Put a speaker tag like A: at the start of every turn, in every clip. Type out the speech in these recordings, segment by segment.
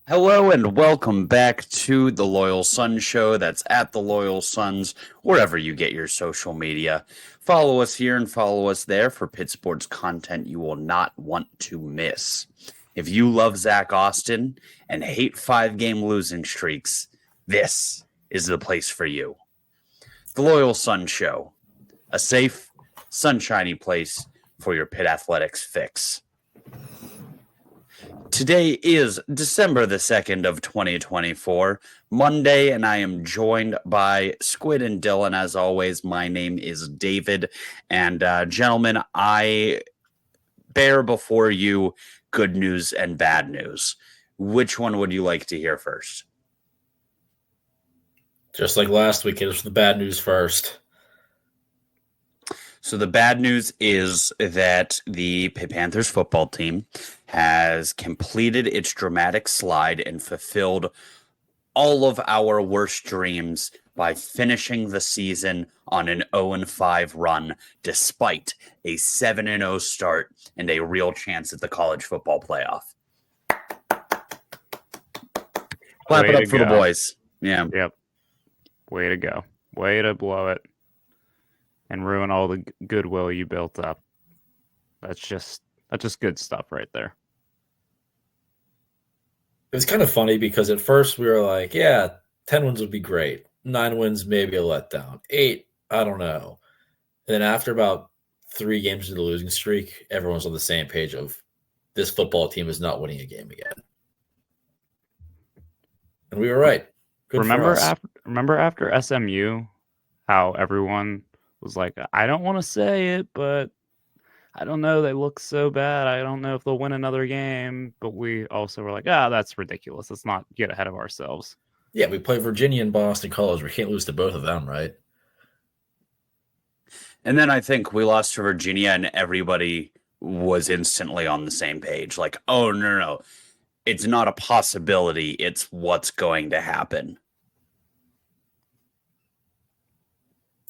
A: Hello and welcome back to the Loyal Sons Show. That's at the Loyal Sons, wherever you get your social media. Follow us here and follow us there for Pitt sports content you will not want to miss. If you love Zach Austin and hate 5-game losing streaks, this is the place for you. The Loyal Sons Show, a safe, sunshiny place for your Pitt Athletics fix. Today is December the 2nd of 2024, Monday, and I am joined by Squid and Dylan. As always, my name is David, and gentlemen, I bear before you good news and bad news. Which one would you like to hear first?
B: Just like last week, it was the bad news first.
A: So the bad news is that the Pitt Panthers football team has completed its dramatic slide and fulfilled all of our worst dreams by finishing the season on an 0-5 run, despite a 7-0 start and a real chance at the college football playoff. Clap it up for the boys. Yeah.
C: Yep. Way to go. Way to blow it and ruin all the goodwill you built up. That's just good stuff right there.
B: It was kind of funny because at first we were like, yeah, 10 wins would be great. 9 wins, maybe a letdown. 8, I don't know. And then after about 3 games of the losing streak, everyone's on the same page of this football team is not winning a game again. And we were right. Good
C: remember
B: for us.
C: Remember after SMU, how everyone was like, I don't want to say it, but I don't know. They look so bad. I don't know if they'll win another game. But we also were like, that's ridiculous. Let's not get ahead of ourselves.
B: Yeah, we play Virginia and Boston College. We can't lose to both of them, right?
A: And then I think we lost to Virginia and everybody was instantly on the same page. Like, oh, no. It's not a possibility. It's what's going to happen.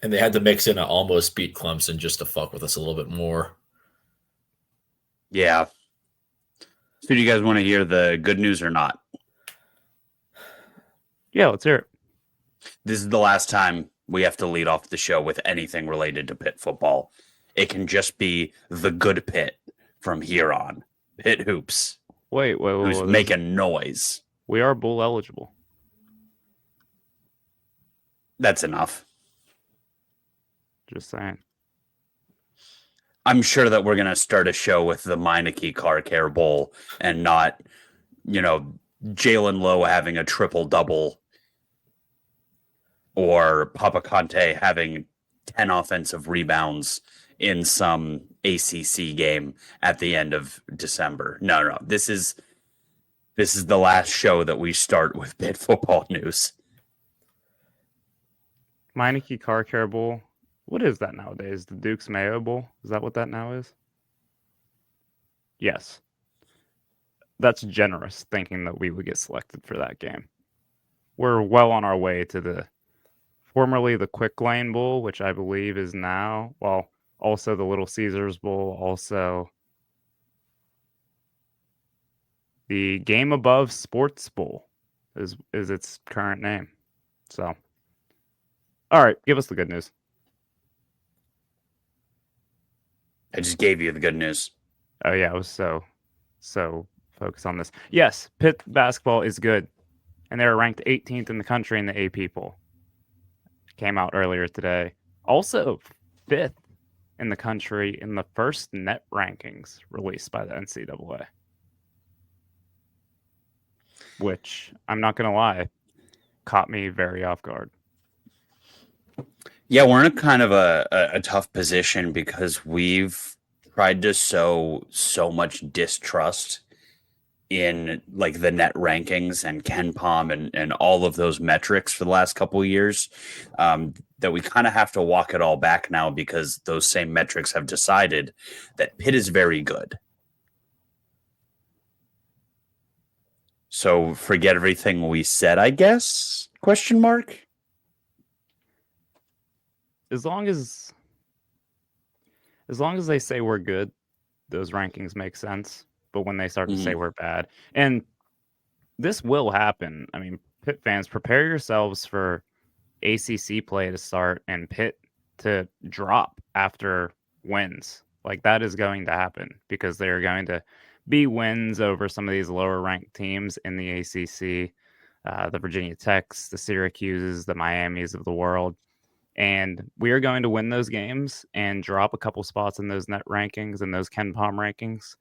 B: And they had to mix in an almost beat Clemson just to fuck with us a little bit more.
A: Yeah. So do you guys want to hear the good news or not?
C: Yeah, let's hear it.
A: This is the last time we have to lead off the show with anything related to Pitt football. It can just be the good Pitt from here on. Pitt Hoops.
C: Wait.
A: Who's making noise.
C: We are bowl eligible.
A: That's enough.
C: Just saying.
A: I'm sure that we're going to start a show with the Meineke Car Care Bowl and not, Jalen Lowe having a triple-double or Papa Conte having 10 offensive rebounds in some ACC game at the end of December. No. This is the last show that we start with Pitt football news.
C: Meineke Car Care Bowl. What is that nowadays? The Duke's Mayo Bowl? Is that what that now is? Yes. That's generous, thinking that we would get selected for that game. We're well on our way to formerly the Quick Lane Bowl, which I believe is now, also the Little Caesars Bowl, also the Game Above Sports Bowl is its current name. So, all right, give us the good news.
A: I just gave you the good news.
C: Oh, yeah, I was so focused on this. Yes, Pitt basketball is good, and they were ranked 18th in the country in the AP poll. Came out earlier today. Also, 5th in the country in the first net rankings released by the NCAA. Which, I'm not going to lie, caught me very off guard.
A: Yeah, we're in a kind of a tough position because we've tried to sow so much distrust in like the net rankings and Ken Pom and all of those metrics for the last couple of years that we kind of have to walk it all back now because those same metrics have decided that Pitt is very good. So forget everything we said, I guess? Question mark?
C: As long as they say we're good, those rankings make sense. But when they start to say we're bad, and this will happen. I mean, Pitt fans, prepare yourselves for ACC play to start and Pitt to drop after wins. Like that is going to happen because they're going to be wins over some of these lower ranked teams in the ACC, the Virginia Techs, the Syracuses, the Miamis of the world. And we are going to win those games and drop a couple spots in those net rankings and those Ken Palm rankings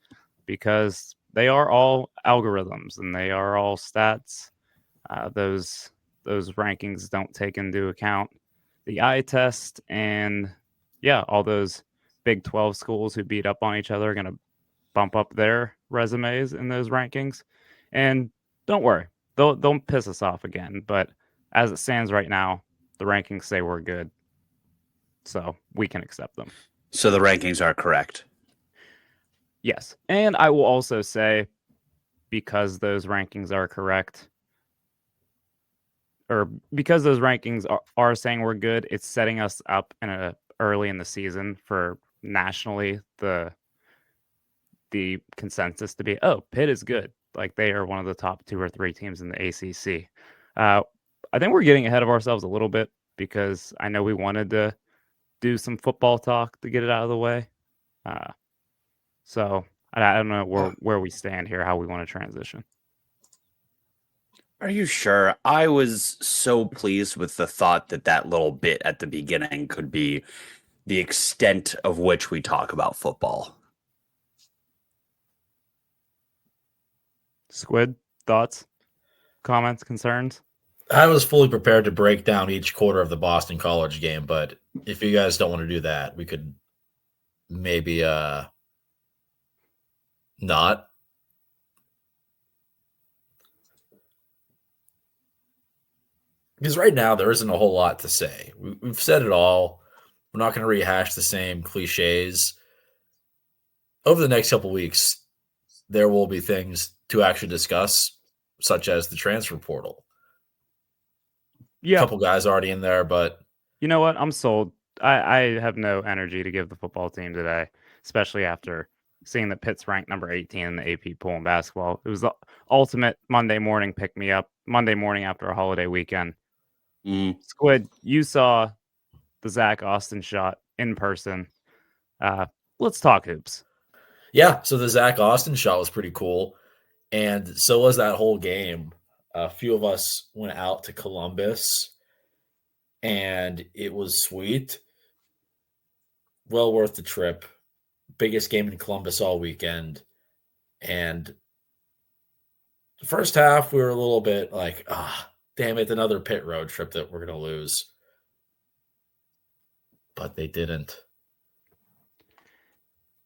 C: because they are all algorithms and they are all stats. Those rankings don't take into account the eye test, and all those Big 12 schools who beat up on each other are going to bump up their resumes in those rankings. And don't worry, they'll piss us off again. But as it stands right now, the rankings say we're good, so we can accept them.
A: So the rankings are correct.
C: Yes, and I will also say, because those rankings are correct, or because those rankings are saying we're good, it's setting us up early in the season for nationally the consensus to be, oh, Pitt is good. Like they are one of the top 2 or 3 teams in the ACC. I think we're getting ahead of ourselves a little bit because I know we wanted to do some football talk to get it out of the way. So I don't know where we stand here, how we want to transition.
A: Are you sure? I was so pleased with the thought that little bit at the beginning could be the extent of which we talk about football.
C: Squid, thoughts, comments, concerns?
B: I was fully prepared to break down each quarter of the Boston College game, but if you guys don't want to do that, we could maybe not. Because right now there isn't a whole lot to say. We've said it all. We're not going to rehash the same cliches. Over the next couple of weeks, there will be things to actually discuss, such as the transfer portal.
C: Yeah.
B: A couple guys already in there, but
C: you know what? I'm sold. I have no energy to give the football team today, especially after seeing that Pitt's ranked number 18 in the AP poll in basketball. It was the ultimate Monday morning pick me up, Monday morning after a holiday weekend. Squid, you saw the Zach Austin shot in person. Let's talk hoops.
B: Yeah, so the Zach Austin shot was pretty cool. And so was that whole game. A few of us went out to Columbus, and it was sweet. Well worth the trip. Biggest game in Columbus all weekend. And the first half, we were a little bit like, damn it, another Pitt road trip that we're going to lose. But they didn't.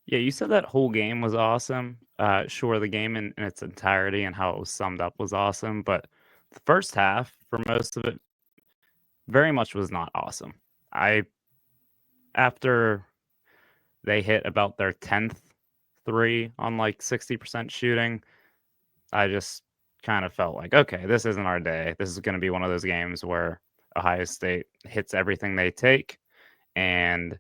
C: Yeah, you said that whole game was awesome. Sure, the game in its entirety and how it was summed up was awesome, but the first half, for most of it, very much was not awesome. After they hit about their 10th 3 on like 60% shooting, I just kind of felt like, okay, this isn't our day. This is going to be one of those games where Ohio State hits everything they take, and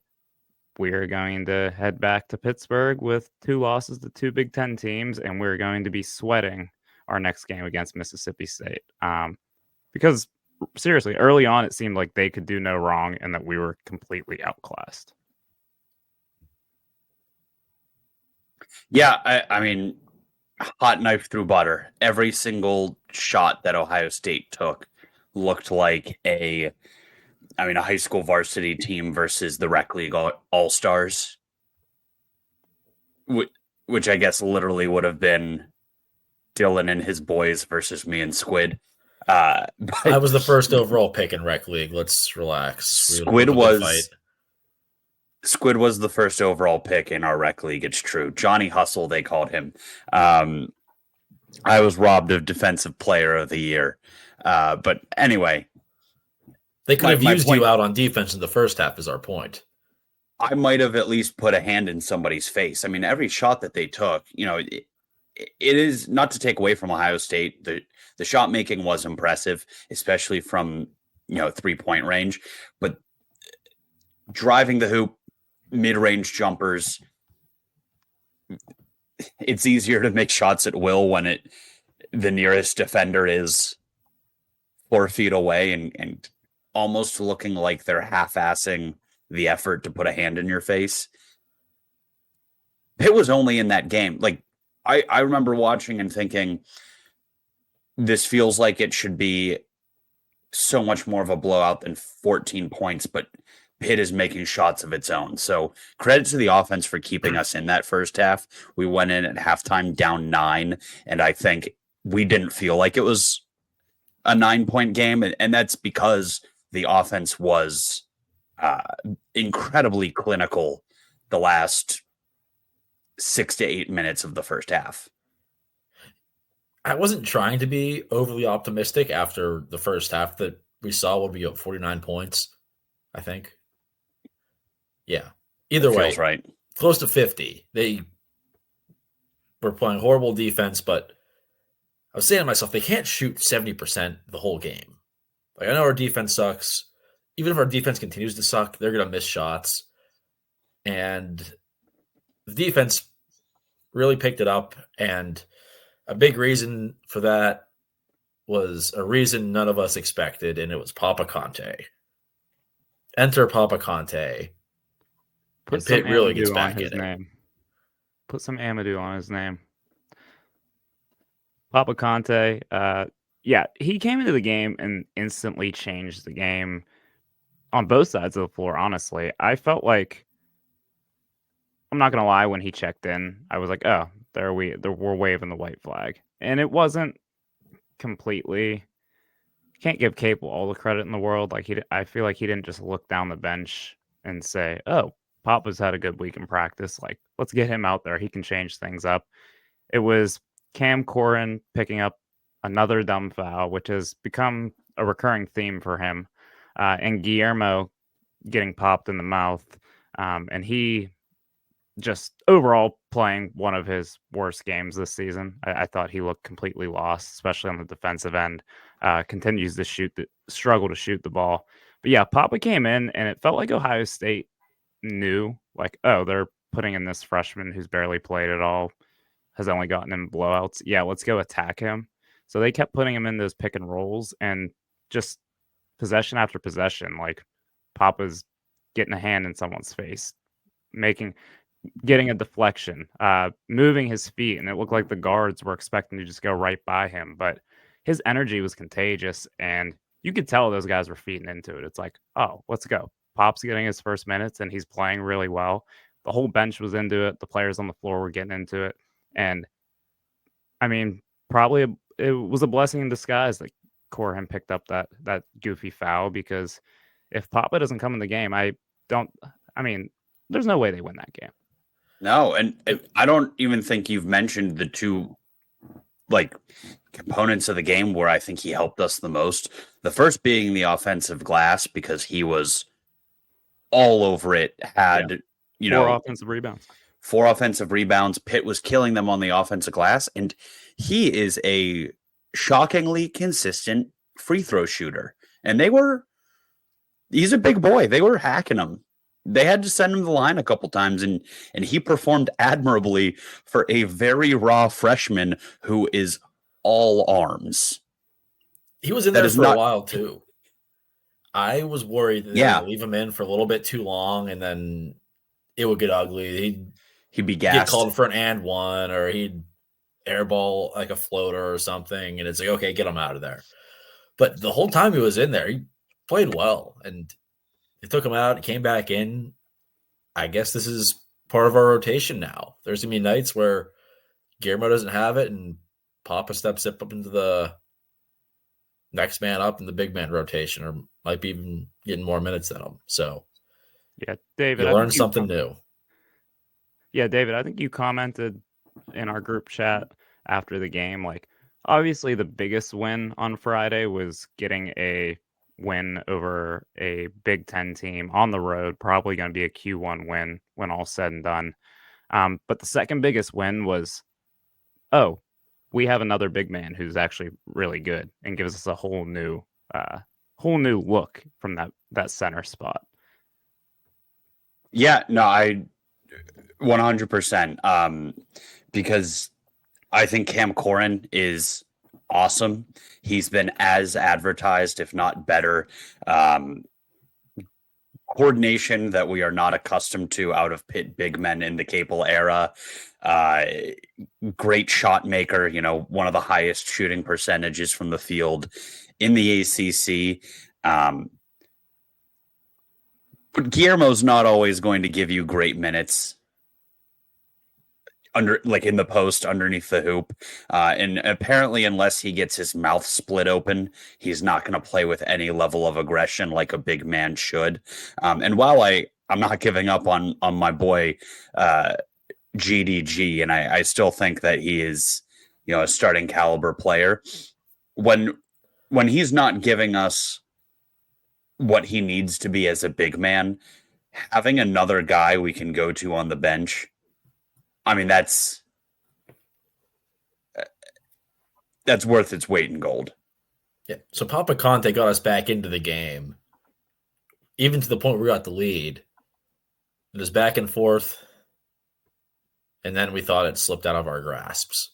C: we're going to head back to Pittsburgh with 2 losses to 2 Big Ten teams, and we're going to be sweating our next game against Mississippi State. Because seriously, early on, it seemed like they could do no wrong and that we were completely outclassed.
A: Yeah, I mean, hot knife through butter. Every single shot that Ohio State took looked like a high school varsity team versus the rec league all-stars, which I guess literally would have been Dylan and his boys versus me and Squid.
B: I was the first overall pick in rec league. Let's relax.
A: Squid was the first overall pick in our rec league. It's true. Johnny Hustle, they called him. I was robbed of Defensive Player of the Year. But anyway.
B: They could have used you out on defense in the first half is our point.
A: I might have at least put a hand in somebody's face. I mean, every shot that they took, it is not to take away from Ohio State. The shot making was impressive, especially from, 3-point range. But driving the hoop, mid-range jumpers, it's easier to make shots at will when the nearest defender is 4 feet away and almost looking like they're half-assing the effort to put a hand in your face. Pitt was only in that game. Like, I remember watching and thinking, this feels like it should be so much more of a blowout than 14 points, but Pitt is making shots of its own. So credit to the offense for keeping us in that first half. We went in at halftime down 9, and I think we didn't feel like it was a 9-point game, and that's because the offense was incredibly clinical the last 6 to 8 minutes of the first half.
B: I wasn't trying to be overly optimistic after the first half that we saw would be up 49 points, I think. Yeah. Either way,
A: right.
B: Close to 50. They were playing horrible defense, but I was saying to myself, they can't shoot 70% the whole game. Like, I know our defense sucks. Even if our defense continues to suck, they're going to miss shots. And the defense really picked it up, and a big reason for that was a reason none of us expected, and it was Papa Conte. Enter Papa Conte.
C: Put
B: Pitt
C: some
B: really gets
C: Amadou on
B: back
C: his
B: in it.
C: name. Put some Amadou on his name. Papa Conte, yeah, he came into the game and instantly changed the game on both sides of the floor, honestly. I felt like, I'm not going to lie, when he checked in, I was like, oh, we're waving the white flag. And it wasn't completely, can't give Capel all the credit in the world. Like, I feel like he didn't just look down the bench and say, oh, Papa's had a good week in practice. Like, let's get him out there. He can change things up. It was Cam Corrin picking up another dumb foul, which has become a recurring theme for him, and Guillermo getting popped in the mouth. And he just overall playing one of his worst games this season. I thought he looked completely lost, especially on the defensive end. Continues to struggle to shoot the ball. But yeah, Papa came in, and it felt like Ohio State knew, like, oh, they're putting in this freshman who's barely played at all, has only gotten in blowouts. Yeah, let's go attack him. So they kept putting him in those pick and rolls, and just possession after possession, like Papa's getting a hand in someone's face, getting a deflection, moving his feet, and it looked like the guards were expecting to just go right by him. But his energy was contagious, and you could tell those guys were feeding into it. It's like, oh, let's go. Pop's getting his first minutes, and he's playing really well. The whole bench was into it. The players on the floor were getting into it. And, I mean, probably it was a blessing in disguise that Corhin picked up that goofy foul, because if Papa doesn't come in the game, there's no way they win that game.
A: No, and I don't even think you've mentioned the two components of the game where I think he helped us the most. The first being the offensive glass, because he was all over it, had
C: 4 offensive rebounds.
A: 4 offensive rebounds. Pitt was killing them on the offensive glass, and he is a shockingly consistent free throw shooter. And he's a big boy. They were hacking him. They had to send him to the line a couple times, and he performed admirably for a very raw freshman who is all arms.
B: He was in there for a while too. I was worried that they were going to leave him in for a little bit too long, and then it would get ugly. He'd be gassed, get called for an and one, or he'd airball like a floater or something, and it's like, okay, get him out of there. But the whole time he was in there, he played well, and they took him out. He came back in. I guess this is part of our rotation now. There's going to be nights where Guillermo doesn't have it, and Papa steps up into the next man up in the big man rotation, or might be even getting more minutes than him. So,
C: yeah, David,
B: you learn something new.
C: Yeah, David, I think you commented in our group chat after the game, like, obviously the biggest win on Friday was getting a win over a Big Ten team on the road, probably going to be a Q1 win when all said and done. But the second biggest win was, oh, we have another big man who's actually really good and gives us a whole new look from that center spot.
A: Yeah, no, I 100%. Because I think Cam Corrin is awesome. He's been as advertised, if not better. Um, Coordination that we are not accustomed to out of Pitt big men in the Capel era. Uh, Great shot maker, one of the highest shooting percentages from the field in the ACC. But Guillermo's not always going to give you great minutes in the post underneath the hoop. And apparently, unless he gets his mouth split open, he's not going to play with any level of aggression like a big man should. And while I'm not giving up on my boy GDG, and I still think that he is, a starting caliber player. When he's not giving us what he needs to be as a big man, having another guy we can go to on the bench, I mean, that's worth its weight in gold.
B: Yeah. So Papa Conte got us back into the game, even to the point where we got the lead. It was back and forth, and then we thought it slipped out of our grasps.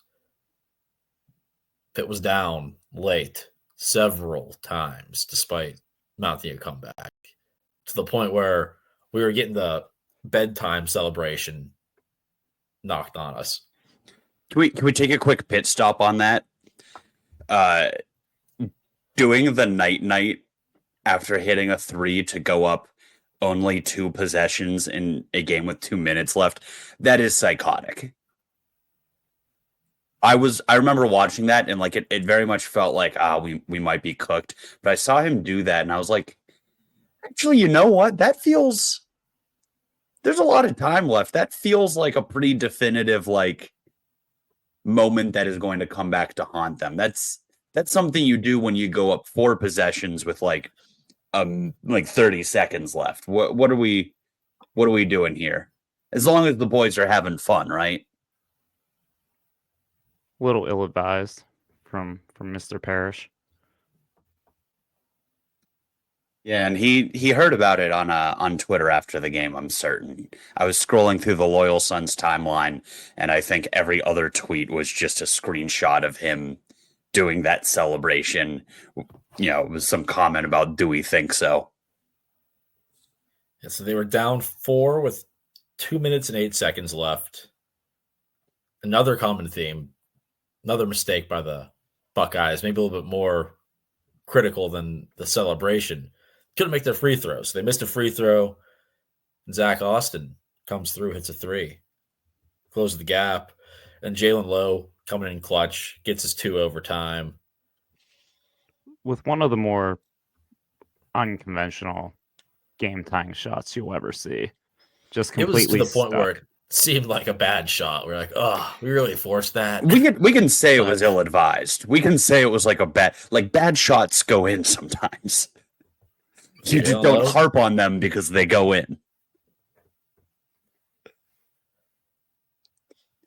B: Pitt was down late several times, despite mounting a comeback, to the point where we were getting the bedtime celebration knocked on us.
A: Can we take a quick pit stop on that? Doing the night after hitting a 3 to go up only 2 possessions in a game with 2 minutes left, that is psychotic. I remember watching that, and it very much felt like we might be cooked. But I saw him do that, and I was like, actually, you know what? There's a lot of time left. That feels like a pretty definitive moment that is going to come back to haunt them. That's something you do when you go up 4 possessions with 30 seconds left. What are we doing here? As long as the boys are having fun, right?
C: Little ill-advised from Mr. Parrish.
A: Yeah, and he heard about it on Twitter after the game, I'm certain. I was scrolling through the Loyal Sons timeline, and I think every other tweet was just a screenshot of him doing that celebration. It was some comment about, do we think so?
B: Yeah, so they were down 4 with 2 minutes and 8 seconds left. Another common theme, another mistake by the Buckeyes, maybe a little bit more critical than the celebration. Couldn't make their free throws. So they missed a free throw. And Zach Austin comes through, hits a 3, closes the gap. And Jalen Lowe coming in clutch, gets his 2 overtime.
C: With one of the more unconventional game-tying shots you'll ever see. Just completely
B: It was to the point
C: stuck.
B: where it seemed like a bad shot. We're like, oh, we really forced that.
A: We can say it was ill-advised. We can say it was like bad shots go in sometimes. You just don't harp on them because they go in.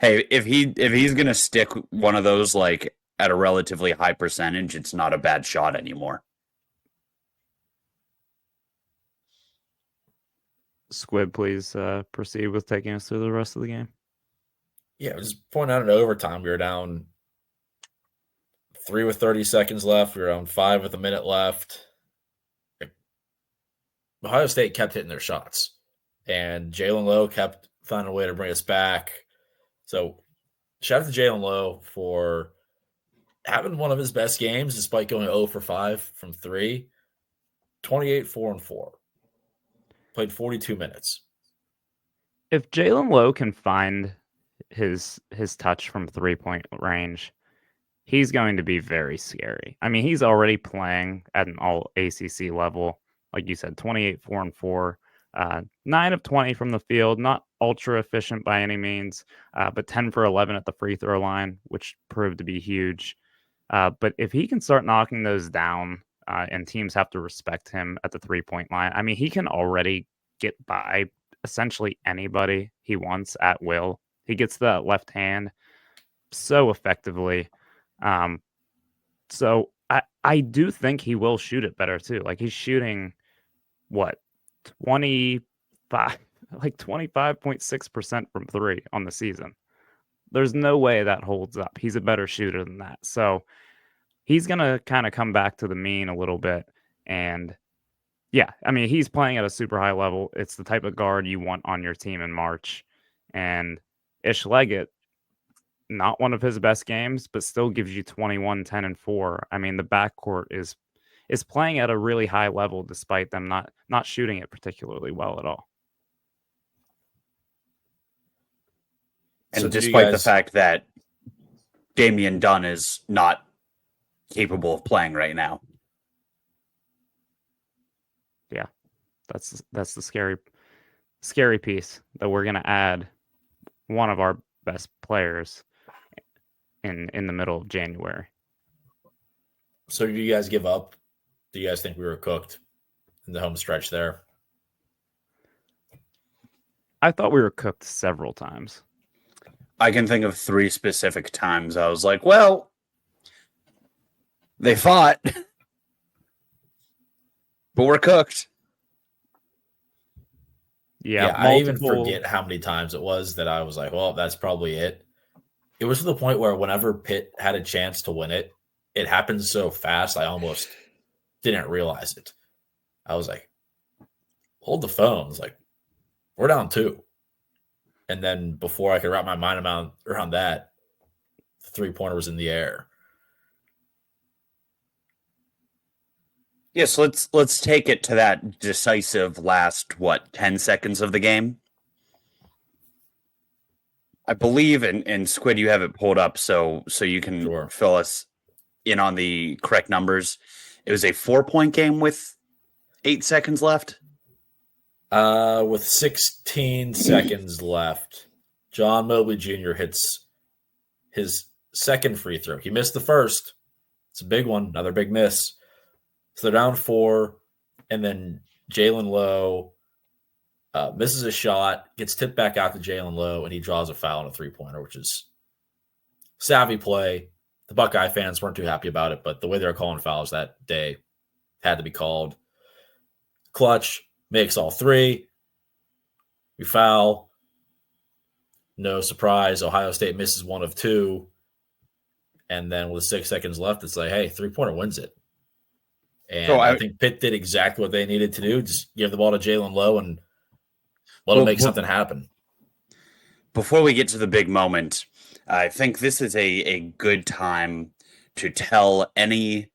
A: Hey, if he's gonna stick one of those at a relatively high percentage, it's not a bad shot anymore.
C: Squib, please proceed with taking us through the rest of the game.
B: Yeah, just point out in overtime, we were down 3 with 30 seconds left. We were on 5 with a minute left. Ohio State kept hitting their shots, and Jalen Lowe kept finding a way to bring us back. So shout out to Jalen Lowe for having one of his best games despite going 0 for 5 from 3. 28, 4, and 4. Played 42 minutes.
C: If Jalen Lowe can find his touch from 3-point range, he's going to be very scary. I mean, he's already playing at an all ACC level. Like you said, 28, 4, and 4. 9 of 20 from the field, not ultra efficient by any means, but 10 for 11 at the free throw line, which proved to be huge. But if he can start knocking those down, and teams have to respect him at the 3-point line, I mean, he can already get by essentially anybody he wants at will. He gets that left hand so effectively. So I do think he will shoot it better too. He's shooting 25.6% from 3 on the season. There's no way that holds up. He's a better shooter than that. So he's going to kind of come back to the mean a little bit. And yeah, I mean, he's playing at a super high level. It's the type of guard you want on your team in March. And Ish Leggett, not one of his best games, but still gives you 21, 10, and 4. I mean, the backcourt is playing at a really high level despite them not shooting it particularly well at all.
A: And
B: So
A: despite the fact that Damian Dunn is not capable of playing right now.
C: Yeah, that's the scary piece, that we're going to add one of our best players in the middle of January.
B: So do you guys give up? Do you guys think we were cooked in the home stretch there?
C: I thought we were cooked several times.
A: I can think of 3 specific times I was like, well, they fought, but we're cooked.
B: Yeah, I even forget how many times it was that I was like, well, that's probably it. It was to the point where whenever Pitt had a chance to win it, it happened so fast, I almost didn't realize it. I was like, hold the phone. I was like, we're down 2. And then before I could wrap my mind around that, the 3-pointer was in the air.
A: Yes, let's take it to that decisive last 10 seconds of the game. I believe, and Squid, you have it pulled up so you can fill us in on the correct numbers. It was a 4-point game with 8 seconds left.
B: With 16 seconds left, John Mobley Jr. hits his second free throw. He missed the first. It's a big one, another big miss. So they're down 4, and then Jalen Lowe misses a shot, gets tipped back out to Jalen Lowe, and he draws a foul on a 3-pointer, which is savvy play. The Buckeye fans weren't too happy about it, but the way they were calling fouls that day had to be called. Clutch makes all 3. We foul. No surprise. Ohio State misses 1 of 2. And then with 6 seconds left, it's like, hey, 3-pointer wins it. And so I think Pitt did exactly what they needed to do. Just give the ball to Jalen Lowe and let him make something happen.
A: Before we get to the big moment, I think this is a good time to tell any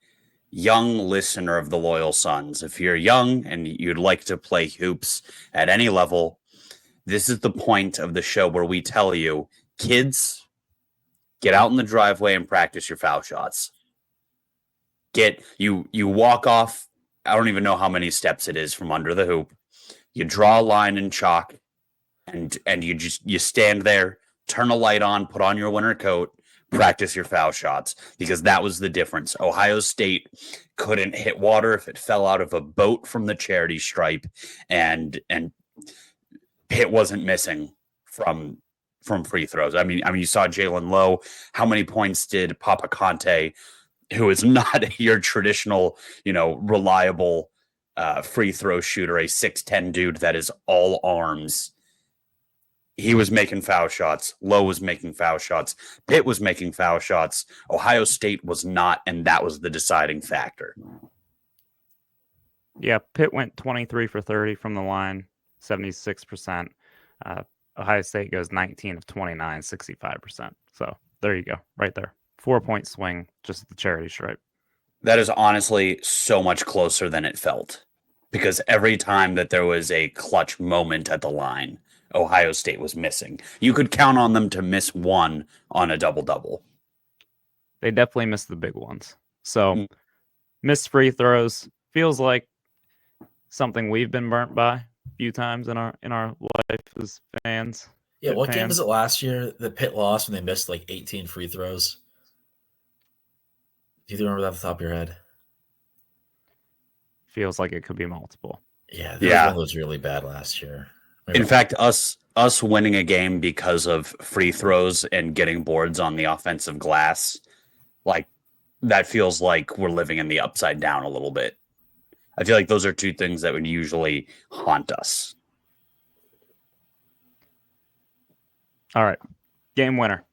A: young listener of the Loyal Sons, if you're young and you'd like to play hoops at any level, this is the point of the show where we tell you, kids, get out in the driveway and practice your foul shots. You walk off, I don't even know how many steps it is from under the hoop. You draw a line in chalk and you stand there, turn a light on, put on your winter coat, practice your foul shots, because that was the difference. Ohio State couldn't hit water if it fell out of a boat from the charity stripe, and Pitt wasn't missing from free throws. I mean, you saw Jalen Lowe. How many points did Papa Conte, who is not your traditional, reliable free throw shooter, a 6'10" dude that is all arms? He was making foul shots. Lowe was making foul shots. Pitt was making foul shots. Ohio State was not, and that was the deciding factor.
C: Yeah, Pitt went 23 for 30 from the line, 76%. Ohio State goes 19 of 29, 65%. So there you go, right there. 4-point swing, just the charity stripe.
A: That is honestly so much closer than it felt, because every time that there was a clutch moment at the line, Ohio State was missing. You could count on them to miss 1 on a double-double.
C: They definitely missed the big ones. So missed free throws feels like something we've been burnt by a few times in our life as fans.
B: Yeah, what game was it last year that Pitt lost when they missed like 18 free throws? Do you remember that off the top of your head?
C: Feels like it could be multiple.
B: Yeah, that one was really bad last year.
A: In fact, us winning a game because of free throws and getting boards on the offensive glass, like, that feels like we're living in the upside down a little bit. I feel like those are 2 things that would usually haunt us.
C: All right. Game winner.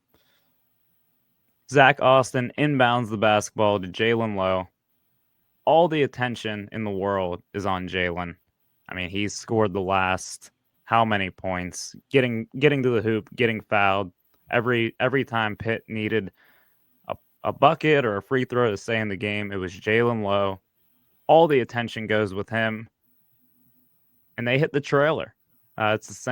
C: Zach Austin inbounds the basketball to Jalen Lowe. All the attention in the world is on Jalen. I mean, he's scored the last how many points, getting to the hoop, getting fouled. Every time Pitt needed a bucket or a free throw to stay in the game, it was Jalen Lowe. All the attention goes with him, and they hit the trailer. It's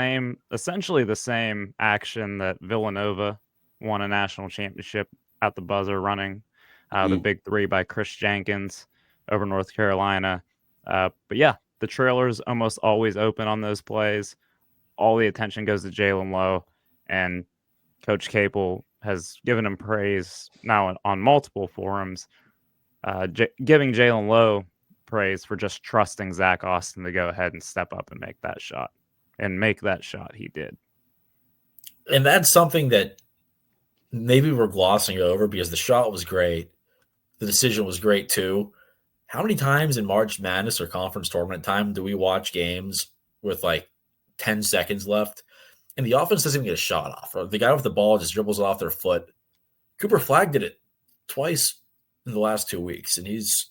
C: essentially the same action that Villanova won a national championship at the buzzer, running the big three by Chris Jenkins over North Carolina. But yeah, the trailer's almost always open on those plays. All the attention goes to Jalen Lowe, and Coach Capel has given him praise now on multiple forums, giving Jalen Lowe praise for just trusting Zach Austin to go ahead and step up and make that shot. And make that shot he did.
B: And that's something that maybe we're glossing over because the shot was great. The decision was great too. How many times in March Madness or conference tournament time do we watch games with like 10 seconds left and the offense doesn't even get a shot off? Or the guy with the ball just dribbles it off their foot. Cooper Flagg did it twice in the last 2 weeks, and he's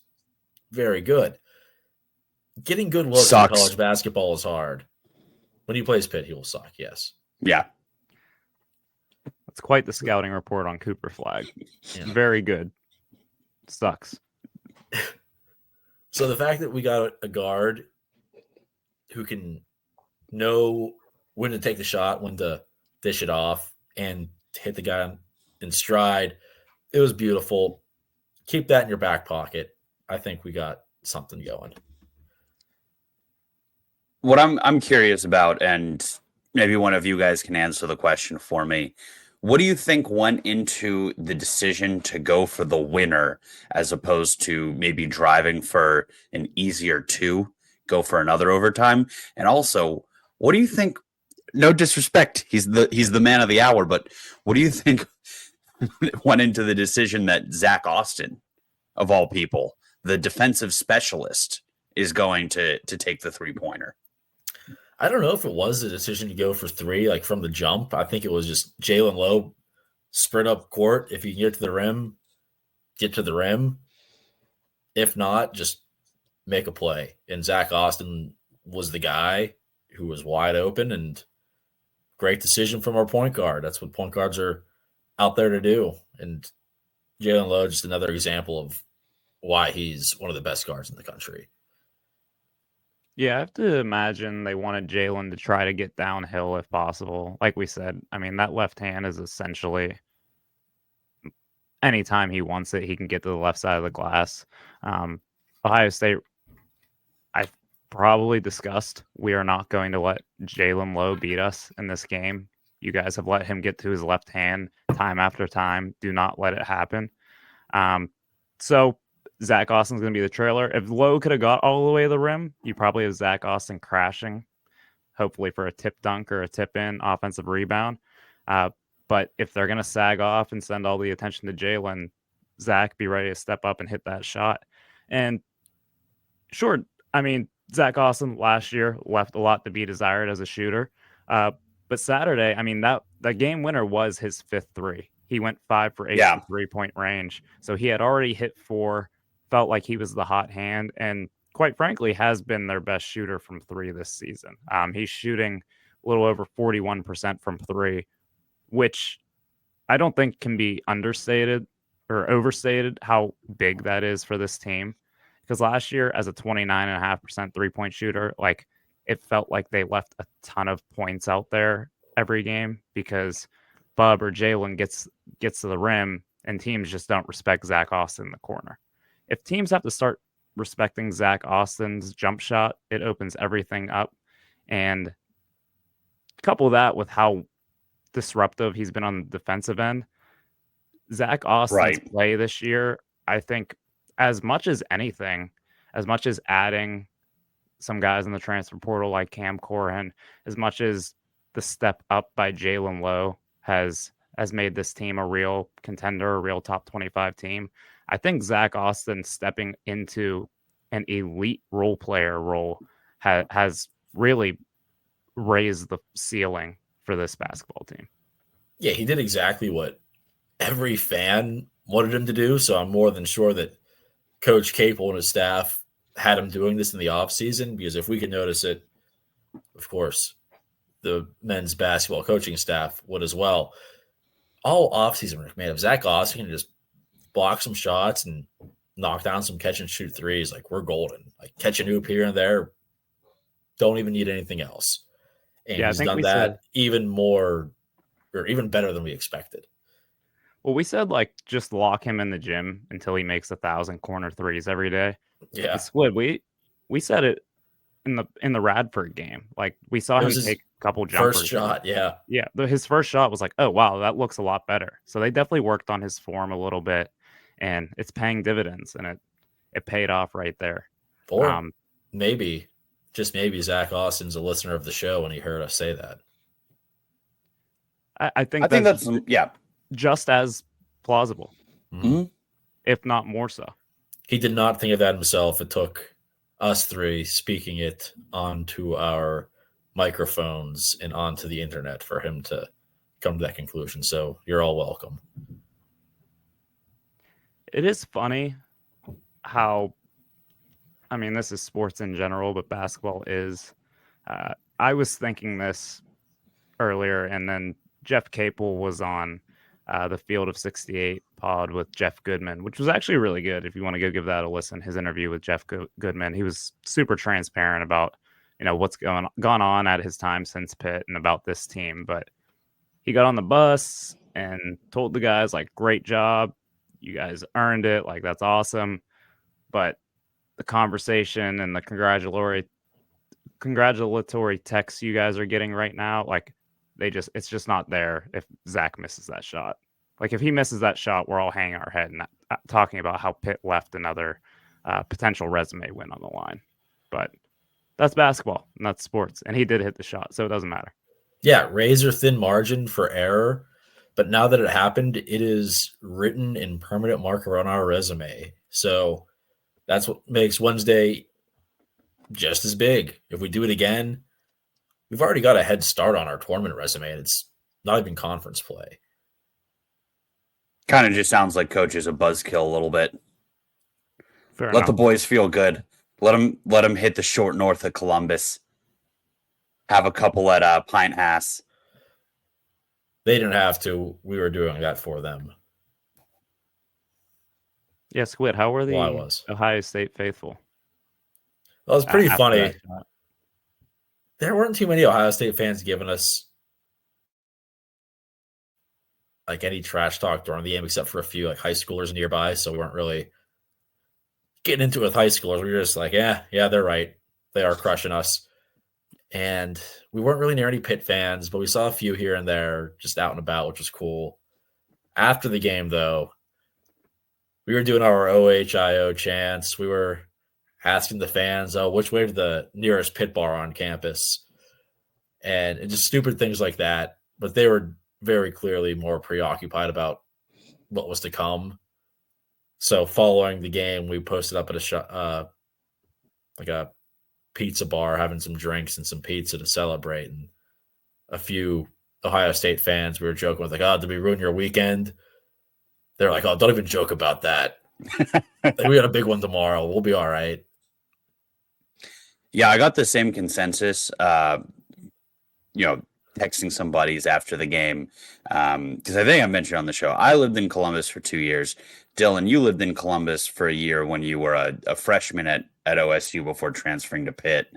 B: very good. Getting good looks in college basketball is hard. When he plays Pitt, he will suck, yes.
A: Yeah.
C: That's quite the scouting report on Cooper Flagg. Yeah. Very good. Sucks.
B: So the fact that we got a guard who can know when to take the shot, when to dish it off, and hit the guy in stride, it was beautiful. Keep that in your back pocket. I think we got something going.
A: What I'm curious about, and maybe one of you guys can answer the question for me. What do you think went into the decision to go for the winner as opposed to maybe driving for an easier two, go for another overtime? And also, what do you think? No disrespect, he's the man of the hour, but what do you think went into the decision that Zach Austin, of all people, the defensive specialist, is going to take the 3-pointer?
B: I don't know if it was the decision to go for three, like from the jump. I think it was just Jalen Lowe spread up court. If you can get to the rim, get to the rim. If not, just make a play. And Zach Austin was the guy who was wide open, and great decision from our point guard. That's what point guards are out there to do. And Jalen Lowe, just another example of why he's one of the best guards in the country.
C: Yeah, I have to imagine they wanted Jalen to try to get downhill if possible. Like we said, I mean, that left hand is essentially anytime he wants it, he can get to the left side of the glass. Ohio State, I've probably discussed, we are not going to let Jalen Lowe beat us in this game. You guys have let him get to his left hand time after time. Do not let it happen. So Zach Austin's going to be the trailer. If Lowe could have got all the way to the rim, you probably have Zach Austin crashing, hopefully for a tip dunk or a tip in offensive rebound. But if they're going to sag off and send all the attention to Jalen, Zach, be ready to step up and hit that shot. And sure, I mean, Zach Austin last year left a lot to be desired as a shooter. But Saturday, I mean, that game winner was his fifth three. He went 5 for 8 from 3-point range. So he had already hit 4, felt like he was the hot hand, and quite frankly has been their best shooter from 3 this season. He's shooting a little over 41% from 3, which I don't think can be understated or overstated how big that is for this team. Because last year, as a 29.5% 3-point shooter, like, it felt like they left a ton of points out there every game because Bub or Jalen gets to the rim and teams just don't respect Zach Austin in the corner. If teams have to start respecting Zach Austin's jump shot, it opens everything up. And couple that with how disruptive he's been on the defensive end, Zach Austin's play this year, I think, as much as anything, as much as adding some guys in the transfer portal like Cam Corhan, as much as the step up by Jalen Lowe has made this team a real contender, a real top 25 team, I think Zach Austin stepping into an elite role player role has really raised the ceiling for this basketball team.
B: Yeah, he did exactly what every fan wanted him to do. So I'm more than sure that Coach Capel and his staff had him doing this in the offseason, because if we could notice it, of course, the men's basketball coaching staff would as well. All offseason, man, if Zach Austin can just block some shots and knock down some catch and shoot threes, like, we're golden. Like, catch an oop here and there, don't even need anything else. And
C: Yeah, I
B: he's
C: think
B: done
C: we
B: that
C: said
B: even more, or even better than we expected.
C: well, we said like just lock him in the gym until he makes 1,000 corner threes every day.
B: Yeah.
C: And Squid, we said it in the Radford game. Like we saw
B: It
C: him
B: was his
C: take a couple jumpers.
B: First shot, yeah.
C: Yeah, his first shot was like, oh wow, that looks a lot better. So they definitely worked on his form a little bit, and it's paying dividends, and it paid off right there.
B: Or maybe, just maybe, Zach Austin's a listener of the show and he heard us say that.
C: I think
A: that's yeah.
C: just as plausible,
A: Mm-hmm.
C: if not more so.
B: He did not think of that himself. It took us three speaking it onto our microphones and onto the internet for him to come to that conclusion. So you're all welcome.
C: It is funny how, I mean, this is sports in general, but basketball is. I was thinking this earlier, and then Jeff Capel was on the Field of 68 pod with Jeff Goodman, which was actually really good. If you want to go give that a listen, his interview with Jeff Goodman, he was super transparent about, what's gone on at his time since Pitt and about this team. But he got on the bus and told the guys, like, great job. You guys earned it. Like, that's awesome. But the conversation and the congratulatory texts you guys are getting right now, like, it's just not there if Zach misses that shot. Like, if he misses that shot, we're all hanging our head and talking about how Pitt left another potential resume win on the line. But that's basketball and that's sports. And he did hit the shot, so it doesn't matter.
B: Yeah, razor thin margin for error. But now that it happened, it is written in permanent marker on our resume. So that's what makes Wednesday just as big. If we do it again, we've already got a head start on our tournament resume, and it's not even conference play.
A: Kind of just sounds like coach is a buzzkill a little bit.
C: Fair
A: Let
C: enough.
A: the boys feel good. Let them hit the short north of Columbus. Have a couple at Pine Hass.
B: They didn't have to. We were doing that for them.
C: Yeah, Squid, how were the
B: Well, I was.
C: Ohio State faithful?
B: Well, it was pretty
C: After
B: funny.
C: that shot?
B: There weren't too many Ohio State fans giving us like any trash talk during the game, except for a few like high schoolers nearby. So we weren't really getting into it with high schoolers. We were just like, yeah, they're right. They are crushing us. And we weren't really near any Pitt fans, but we saw a few here and there just out and about, which was cool. After the game, though, we were doing our OHIO chants. We were asking the fans, which way to the nearest Pitt bar on campus? And just stupid things like that. But they were very clearly more preoccupied about what was to come. So following the game, we posted up at a pizza bar, having some drinks and some pizza to celebrate. And a few Ohio State fans, we were joking with, like, oh, did we ruin your weekend? They're like, oh, don't even joke about that. We got a big one tomorrow. We'll be all right.
A: Yeah, I got the same consensus. Texting some buddies after the game, because I think I mentioned on the show, I lived in Columbus for 2 years. Dylan, you lived in Columbus for a year when you were a freshman at OSU before transferring to Pitt.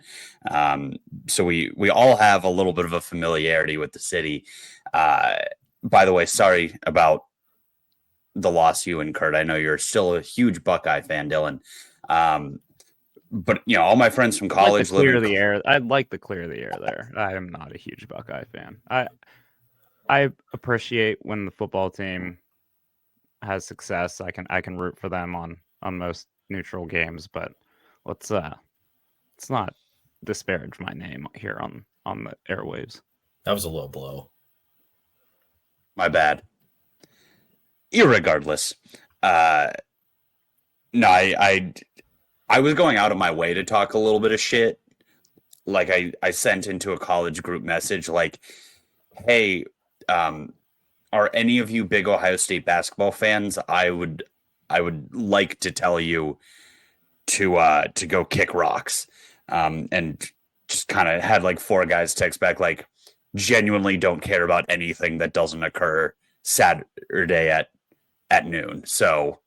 A: So we all have a little bit of a familiarity with the city. By the way, sorry about the loss you incurred. I know you're still a huge Buckeye fan, Dylan. But all my friends from college live in
C: the air. I'd like to clear the air there. I am not a huge Buckeye fan. I appreciate when the football team has success. I can root for them on most neutral games, but let's not disparage my name here on the airwaves.
B: That was a low blow.
A: My bad. Irregardless, no, I was going out of my way to talk a little bit of shit. Like I sent into a college group message like, hey, are any of you big Ohio State basketball fans? I would like to tell you to go kick rocks. And just kind of had like 4 guys text back like genuinely don't care about anything that doesn't occur Saturday at noon. So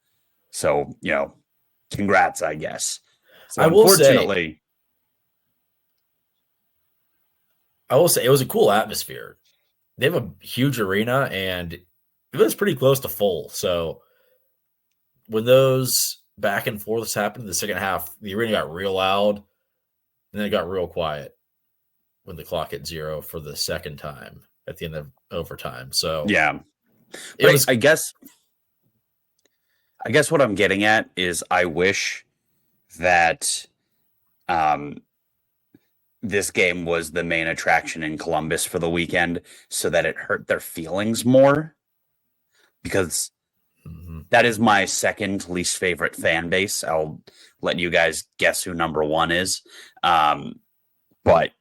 A: congrats, I guess. So
B: I will say
A: unfortunately,
B: it was a cool atmosphere. They have a huge arena and it was pretty close to full. So when those back and forths happened in the second half, the arena got real loud and then it got real quiet when the clock hit 0 for the second time at the end of overtime. So
A: yeah.
B: it was,
A: I guess what I'm getting at is I wish that this game was the main attraction in Columbus for the weekend so that it hurt their feelings more, because that is my second least favorite fan base. I'll let you guys guess who number 1 is. But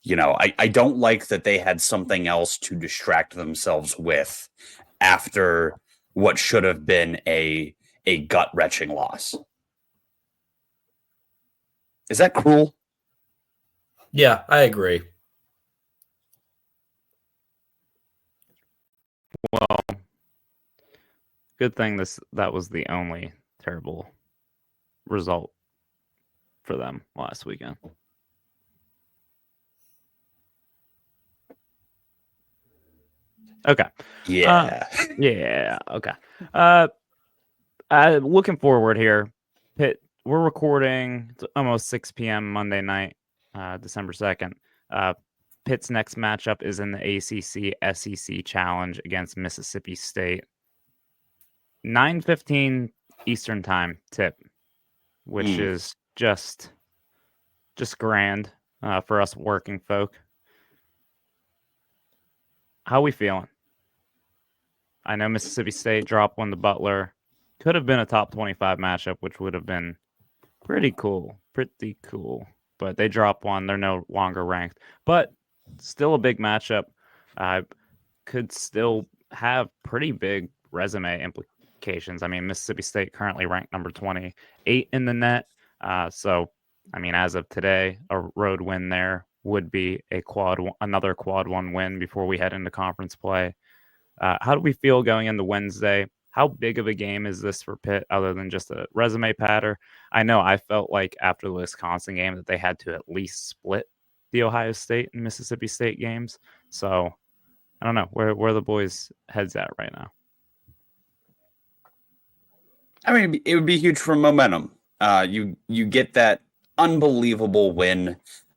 A: I don't like that they had something else to distract themselves with after what should have been a gut-wrenching loss. Is that cruel?
B: Yeah, I agree.
C: Well, good thing that was the only terrible result for them last weekend. Okay.
A: Yeah.
C: Yeah. Okay. Looking forward here, Pitt. We're recording. It's almost 6 p.m. Monday night, December 2nd. Pitt's next matchup is in the ACC SEC Challenge against Mississippi State. 9:15 Eastern Time tip, which is just grand for us working folk. How we feeling? I know Mississippi State dropped one to Butler. Could have been a top 25 matchup, which would have been pretty cool. But they dropped one. They're no longer ranked. But still a big matchup. Could still have pretty big resume implications. I mean, Mississippi State currently ranked number 28 in the net. So, I mean, as of today, a road win there would be another quad 1 win before we head into conference play. How do we feel going into Wednesday? How big of a game is this for Pitt other than just a resume patter? I know I felt like after the Wisconsin game that they had to at least split the Ohio State and Mississippi State games. So I don't know where the boys' heads at right now.
A: I mean, it would be huge for momentum. You get that unbelievable win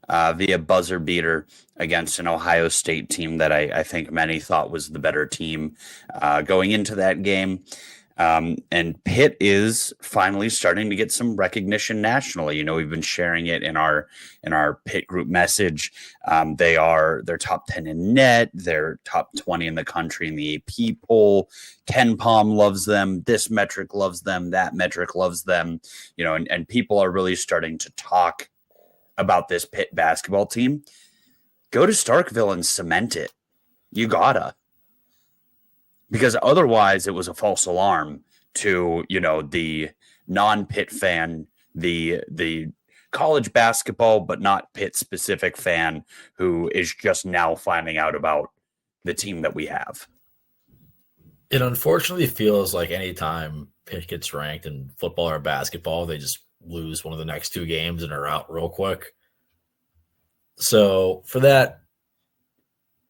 A: via buzzer beater against an Ohio State team that I think many thought was the better team going into that game. And Pitt is finally starting to get some recognition nationally. We've been sharing it in our Pitt group message. They're top 10 in net. They're top 20 in the country in the AP poll. Ken Palm loves them. This metric loves them. That metric loves them. And people are really starting to talk about this Pitt basketball team. Go to Starkville and cement it. You gotta. Because otherwise it was a false alarm to, the non-Pitt fan, the college basketball, but not Pitt specific fan who is just now finding out about the team that we have.
B: It unfortunately feels like anytime Pitt gets ranked in football or basketball, they just lose one of the next 2 games and are out real quick. So for that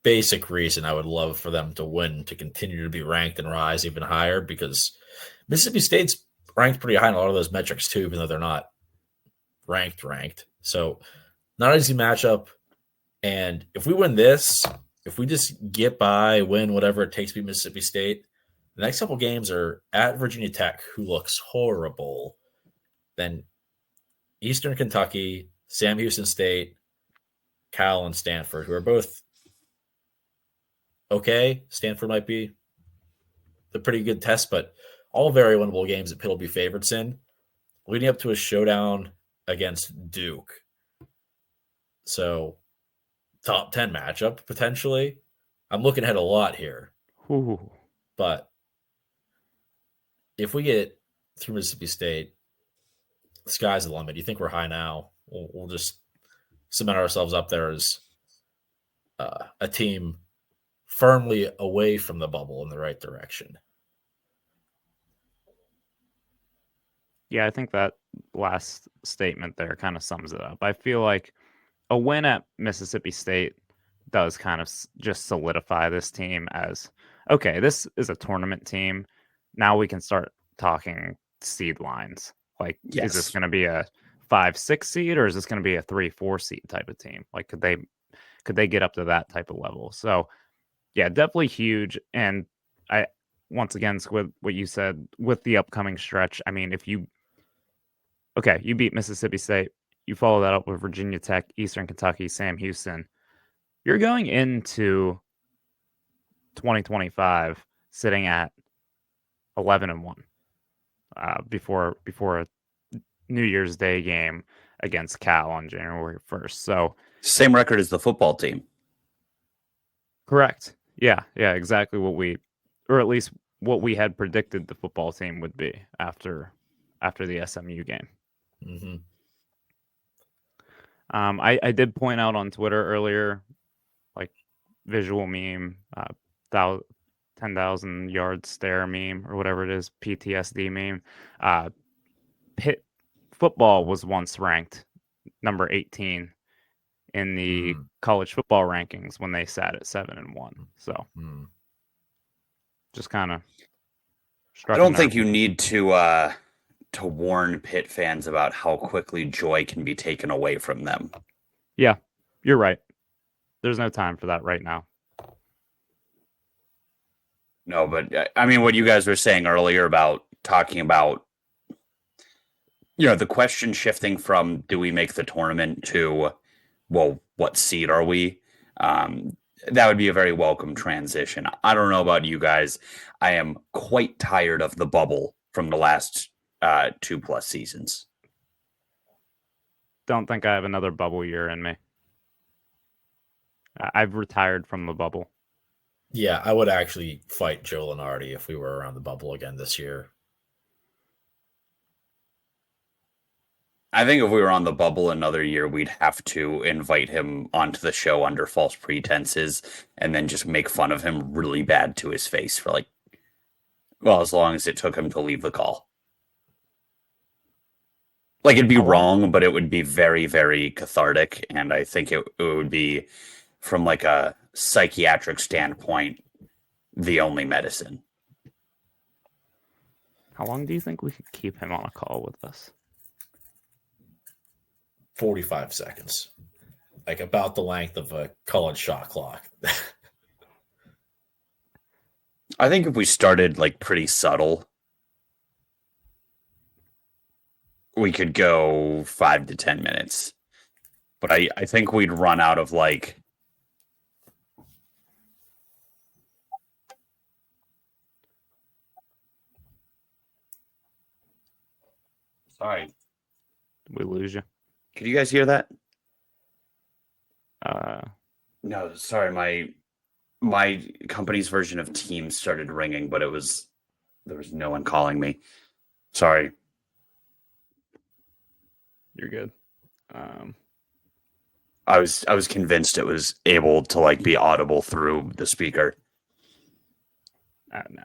B: basic reason, I would love for them to win, to continue to be ranked and rise even higher, because Mississippi State's ranked pretty high in a lot of those metrics too, even though they're not ranked. So not an easy matchup. And if we win this, if we just get by, win whatever it takes to beat Mississippi State, the next couple games are at Virginia Tech, who looks horrible. Then Eastern Kentucky, Sam Houston State, Cal, and Stanford, who are both okay. Stanford might be the pretty good test, but all very winnable games that Pitt will be favorites in, leading up to a showdown against Duke. So top 10 matchup, potentially. I'm looking ahead a lot here.
C: Ooh.
B: But if we get through Mississippi State, the sky's the limit. You think we're high now? We'll just cement ourselves up there as a team firmly away from the bubble in the right direction.
C: Yeah, I think that last statement there kind of sums it up. I feel like a win at Mississippi State does kind of just solidify this team as, okay, this is a tournament team. Now we can start talking seed lines. Like, is this
A: Yes.
C: going to be a 5-6 seed, or is this going to be a 3-4 seed type of team? Like, could they get up to that type of level? So, yeah, definitely huge. And I, once again, Squid, what you said with the upcoming stretch. I mean, if you beat Mississippi State, you follow that up with Virginia Tech, Eastern Kentucky, Sam Houston. You're going into 2025 sitting at 11-1 before a New Year's Day game against Cal on January 1st. So
A: Same record as the football team.
C: correct. Yeah, exactly or at least what we had predicted the football team would be after the SMU game.
B: Mm-hmm.
C: I did point out on Twitter earlier, like visual meme, 10,000 yard stare meme or whatever it is, PTSD meme. Pitt football was once ranked number 18 in the college football rankings when they sat at 7-1. So just kind of.
A: I don't think you need to warn Pitt fans about how quickly joy can be taken away from them.
C: Yeah, you're right. There's no time for that right now.
A: No, but I mean, what you guys were saying earlier about talking about, the question shifting from do we make the tournament to, well, what seed are we? That would be a very welcome transition. I don't know about you guys. I am quite tired of the bubble from the last 2+ seasons.
C: Don't think I have another bubble year in me. I've retired from the bubble.
B: Yeah, I would actually fight Joe Lenardi if we were around the bubble again this year.
A: I think if we were on the bubble another year, we'd have to invite him onto the show under false pretenses and then just make fun of him really bad to his face for as long as it took him to leave the call. Like, it'd be wrong, but it would be very, very cathartic. And I think it would be, from a psychiatric standpoint, the only medicine.
C: How long do you think we could keep him on a call with us?
B: 45 seconds. Like about the length of a college shot clock.
A: I think if we started pretty subtle, we could go 5 to 10 minutes. But I think we'd run out of Sorry.
C: Did we lose you?
A: Could you guys hear that?
C: Uh,
A: No, sorry. My company's version of Teams started ringing, but there was no one calling me. Sorry.
C: You're good.
A: I was convinced it was able to be audible through the speaker.
C: No.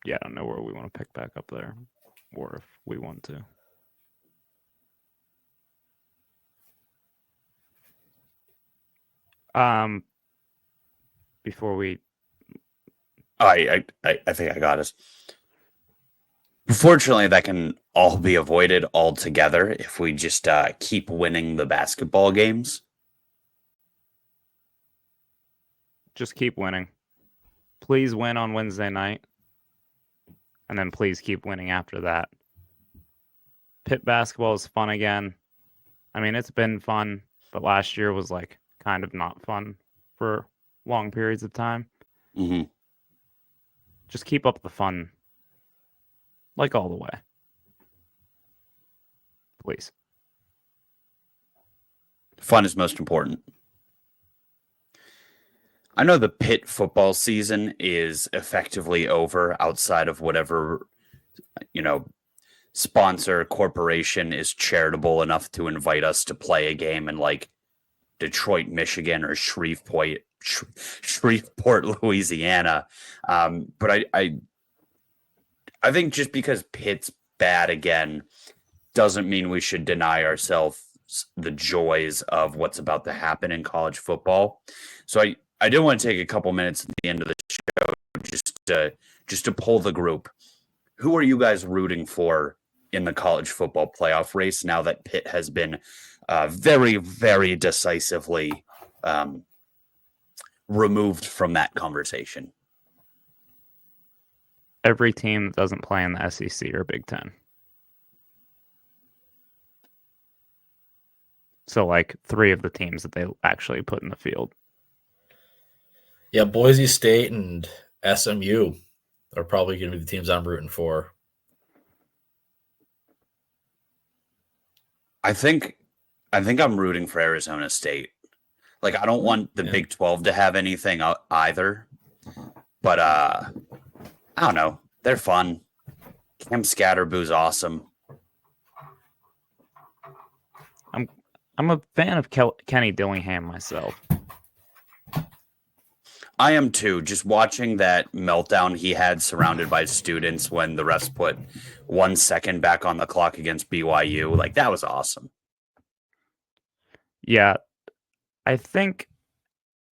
C: Yeah, I don't know where we want to pick back up there, or if we want to. Before we,
A: I think I got us. Fortunately, that can all be avoided altogether if we just keep winning the basketball games.
C: just keep winning. Please win on Wednesday night. And then please keep winning after that. Pitt basketball is fun again. I mean, it's been fun, but last year was kind of not fun for long periods of time.
A: Mm-hmm.
C: Just keep up the fun, all the way. Please.
A: Fun is most important. I know the Pitt football season is effectively over outside of whatever, sponsor corporation is charitable enough to invite us to play a game in like Detroit, Michigan, or Shreveport, Louisiana. But I think just because Pitt's bad again doesn't mean we should deny ourselves the joys of what's about to happen in college football. So I did want to take a couple minutes at the end of the show just to poll the group. Who are you guys rooting for in the college football playoff race now that Pitt has been very, very decisively removed from that conversation?
C: Every team that doesn't play in the SEC or Big Ten. So, like, 3 of the teams that they actually put in the field.
B: Yeah, Boise State and SMU are probably going to be the teams I'm rooting for.
A: I think I'm rooting for Arizona State. Like, I don't want the Big 12 to have anything either. But I don't know. They're fun. Cam Scatterboo's awesome.
C: I'm a fan of Kenny Dillingham myself.
A: I am too. Just watching that meltdown he had surrounded by students when the refs put 1 second back on the clock against BYU, like that was awesome.
C: Yeah, I think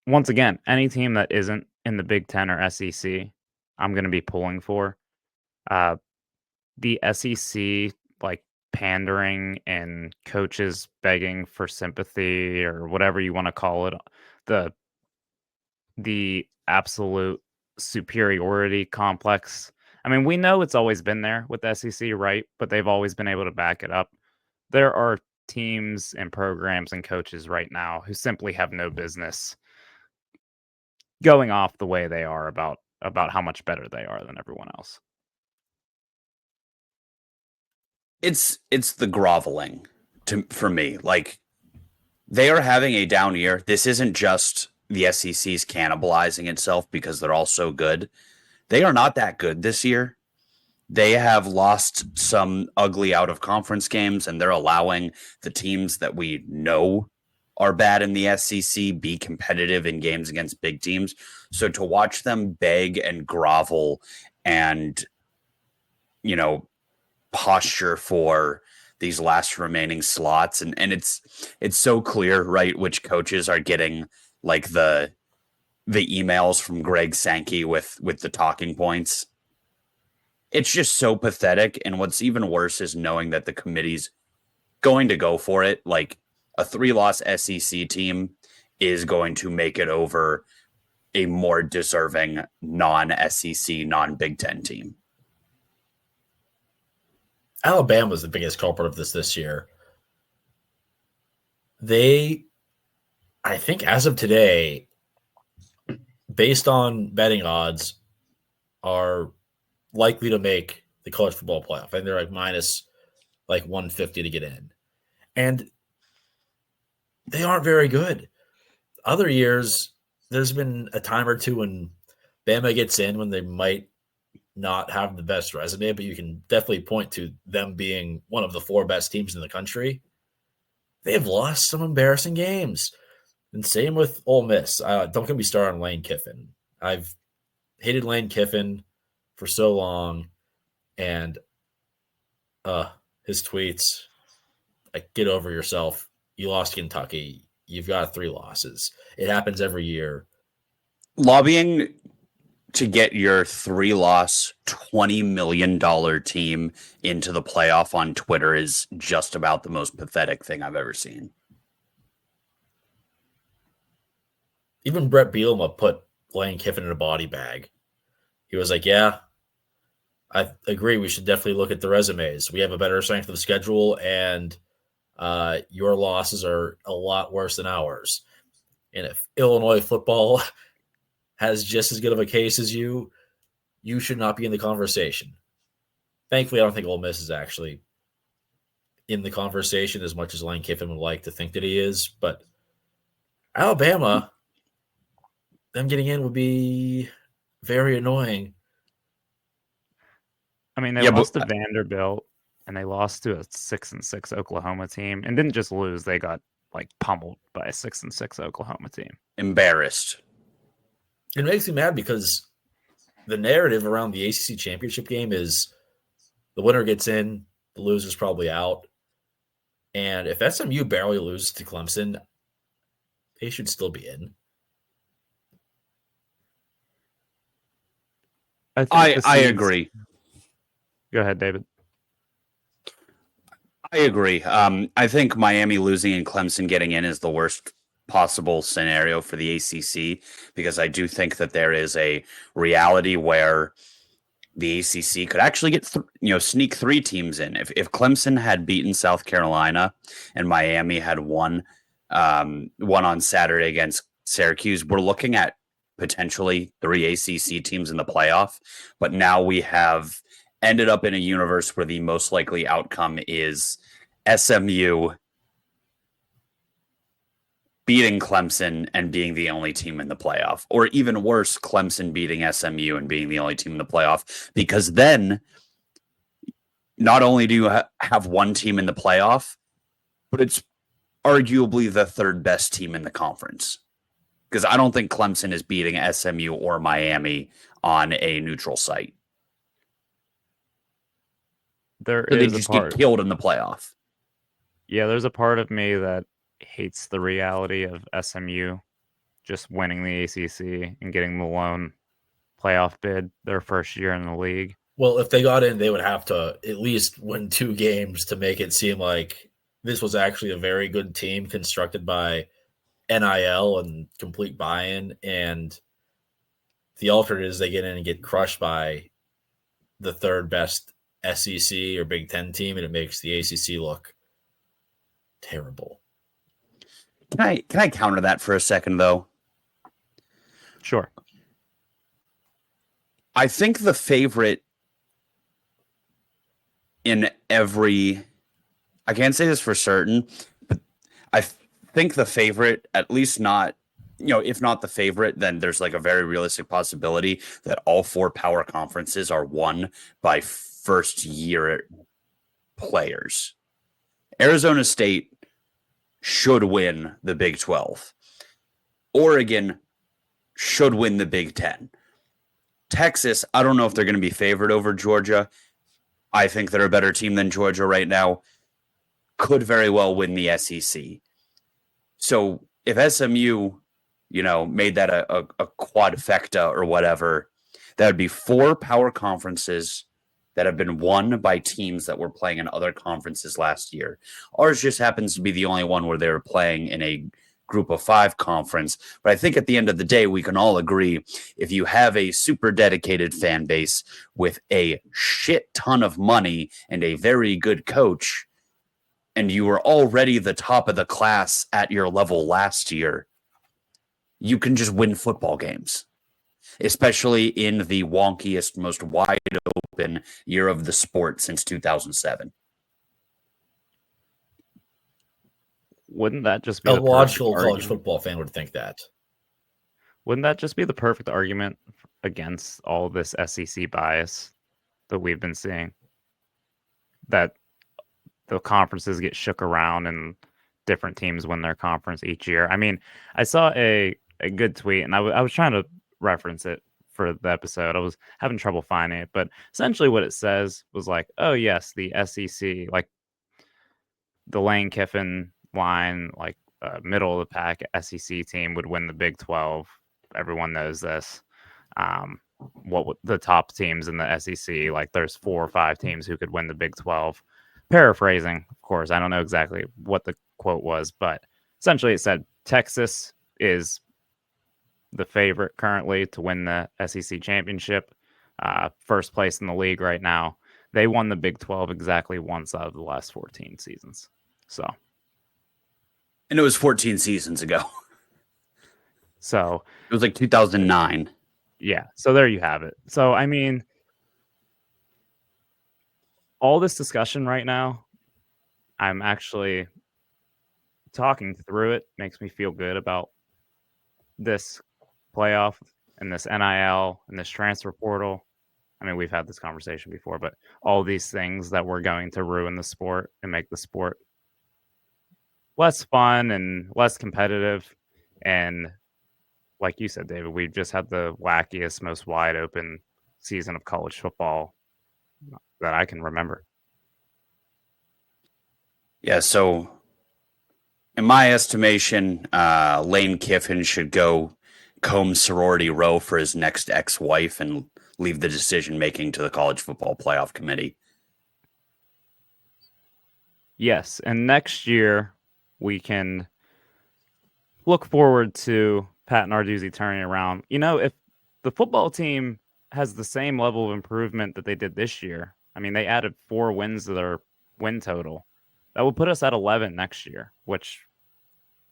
C: once again, any team that isn't in the Big Ten or SEC, I'm going to be pulling for. The SEC, like pandering and coaches begging for sympathy or whatever you want to call it, the absolute superiority complex. I mean, we know it's always been there with the SEC, right? But they've always been able to back it up. There are teams and programs and coaches right now who simply have no business going off the way they are about how much better they are than everyone else.
A: It's the groveling for me. Like, they are having a down year. This isn't just the SEC's cannibalizing itself because they're all so good. They are not that good this year. They have lost some ugly out of conference games, and they're allowing the teams that we know are bad in the SEC be competitive in games against big teams. So to watch them beg and grovel and, posture for these last remaining slots, and it's so clear, right, which coaches are getting like the emails from Greg Sankey with the talking points. It's just so pathetic. And what's even worse is knowing that the committee's going to go for it. Like, a 3-loss SEC team is going to make it over a more deserving non-SEC, non-Big Ten team.
B: Alabama's the biggest culprit of this year. They, I think as of today, based on betting odds, are likely to make the college football playoff. I think they're like minus 150 to get in. And they aren't very good. Other years, there's been a time or two when Bama gets in when they might not have the best resume, but you can definitely point to them being one of the 4 best teams in the country. They have lost some embarrassing games. And same with Ole Miss. Don't get me started on Lane Kiffin. I've hated Lane Kiffin for so long, and his tweets, like, get over yourself. You lost Kentucky. You've got 3 losses. It happens every year.
A: Lobbying to get your 3-loss, $20 million team into the playoff on Twitter is just about the most pathetic thing I've ever seen.
B: Even Brett Bielema put Lane Kiffin in a body bag. He was like, yeah, I agree. We should definitely look at the resumes. We have a better strength of schedule, and your losses are a lot worse than ours. And if Illinois football has just as good of a case as you should not be in the conversation. Thankfully, I don't think Ole Miss is actually in the conversation as much as Lane Kiffin would like to think that he is. But Alabama, them getting in would be very annoying.
C: I mean, they lost to Vanderbilt and they lost to a 6-6 Oklahoma team, and didn't just lose; they got like pummeled by a 6-6 Oklahoma team.
A: Embarrassed.
B: It makes me mad because the narrative around the ACC championship game is the winner gets in, the loser's probably out. And if SMU barely loses to Clemson, they should still be in.
A: I agree.
C: Go ahead, David.
A: I agree. I think Miami losing and Clemson getting in is the worst possible scenario for the ACC, because I do think that there is a reality where the ACC could actually get sneak 3 teams in. If Clemson had beaten South Carolina and Miami had won on Saturday against Syracuse, we're looking at potentially 3 ACC teams in the playoff. But now we have ended up in a universe where the most likely outcome is SMU beating Clemson and being the only team in the playoff, or even worse, Clemson beating SMU and being the only team in the playoff, because then not only do you have one team in the playoff, but it's arguably the 3rd best team in the conference, because I don't think Clemson is beating SMU or Miami on a neutral site.
C: They
A: just get killed in the playoff.
C: Yeah, there's a part of me that hates the reality of SMU just winning the ACC and getting the lone playoff bid their first year in the league.
B: Well, if they got in, they would have to at least win 2 games to make it seem like this was actually a very good team constructed by NIL and complete buy-in. And the alternate is they get in and get crushed by the 3rd best SEC or Big Ten team, and it makes the ACC look terrible.
A: Can I counter that for a second, though?
C: Sure.
A: I think the favorite in every... I can't say this for certain, but I think the favorite, at least not, if not the favorite, then there's like a very realistic possibility that all 4 power conferences are won by first-year players. Arizona State should win the Big 12. Oregon should win the Big 10. Texas, I don't know if they're going to be favored over Georgia. I think they're a better team than Georgia right now. Could very well win the SEC. So if SMU, made that a quadfecta or whatever, that would be 4 power conferences that have been won by teams that were playing in other conferences last year. Ours just happens to be the only one where they were playing in a group of 5 conference. But I think at the end of the day, we can all agree, if you have a super dedicated fan base with a shit ton of money and a very good coach, and you were already the top of the class at your level last year, you can just win football games, especially in the wonkiest, most wide open year of the sport since 2007.
C: Wouldn't that just be
B: a
C: the
B: logical college
C: argument?
B: Football fan would think that?
C: Wouldn't that just be the perfect argument against all this SEC bias that we've been seeing? That the conferences get shook around and different teams win their conference each year. I mean, I saw a good tweet, and I was trying to reference it for the episode. I was having trouble finding it, but essentially what it says was like, oh yes, the SEC, like the Lane Kiffin line, like middle of the pack SEC team would win the Big 12. Everyone knows this. The top teams in the SEC, like there's 4 or 5 teams who could win the Big 12. Paraphrasing, of course, I don't know exactly what the quote was, but essentially it said Texas is the favorite currently to win the SEC championship, first place in the league right now. They won the Big 12 exactly once out of the last 14 seasons.
A: And it was 14 seasons ago.
C: So
A: it was like 2009.
C: Yeah. So there you have it. So, I mean, all this discussion right now I'm actually talking through it. Makes me feel good about this playoff and this NIL and this transfer portal. I mean, we've had this conversation before, but all these things that we're going to ruin the sport and make the sport less fun and less competitive. And like you said, David, we've just had the wackiest, most wide open season of college football that I can remember.
A: Yeah, so in my estimation, Lane Kiffin should go comb sorority row for his next ex-wife and leave the decision making to the college football playoff committee.
C: Yes, and next year we can look forward to Pat Narduzzi turning around. You know, if the football team has the same level of improvement that they did this year, I mean, they added 4 wins to their win total. That would put us at 11 next year, which,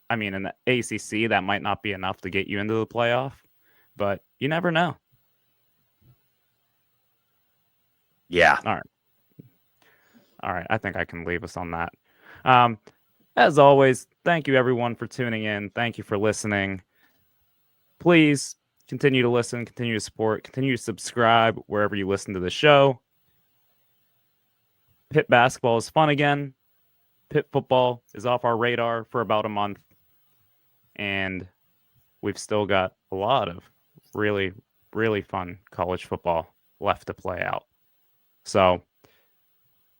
C: I mean, in the ACC, that might not be enough to get you into the playoff, but you never know.
A: Yeah.
C: All right. I think I can leave us on that. As always, thank you everyone for tuning in. Thank you for listening. Please continue to listen, continue to support, continue to subscribe wherever you listen to the show. Pitt basketball is fun again. Pitt football is off our radar for about a month. And we've still got a lot of really, really fun college football left to play out. So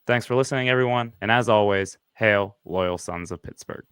C: thanks for listening, everyone. And as always, hail loyal sons of Pittsburgh.